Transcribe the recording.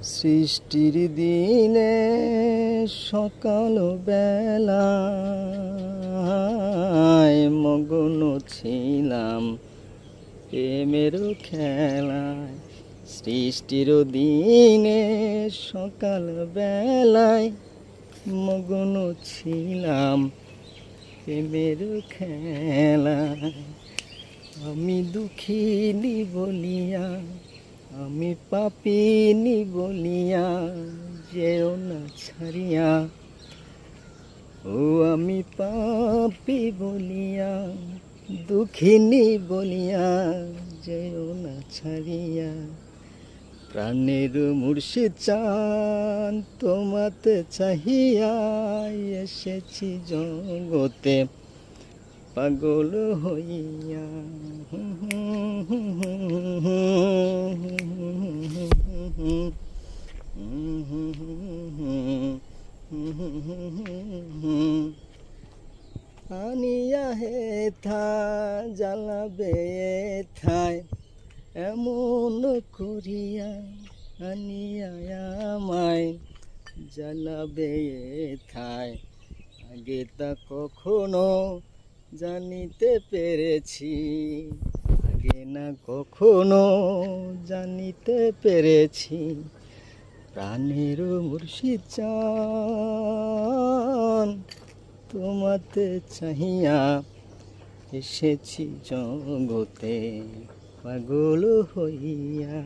সৃষ্টির দিনে সকাল বেলায় মগ্ন ছিলাম প্রেমের খেলায়। সৃষ্টির দিনে সকাল বেলায় মগ্ন ছিলাম প্রেমের খেলায়। আমি দুঃখিনী বলিয়া, আমি পাপিনী বলিয়া যেও না ছাড়িয়া। ও আমি পাপী বলিয়া, দুঃখিনী বলিয়া যেও না ছাড়িয়া। প্রাণের মুর্শিদ চান তোমাতে চাহিয়া, এসেছি জগতে পাগল হইয়া। আনিয়া হেথা জ্বালাবে থায় এমন করিয়া, আনিয়া আমায় জ্বালাবে থায়। আগে তা কখনো জানিতে পেরেছি, আগে না কখনো জানিতে পেরেছি। প্রাণের মুর্শিদ চান তোমাতে চাহিয়া, এসেছি জগতে পাগল হইয়া।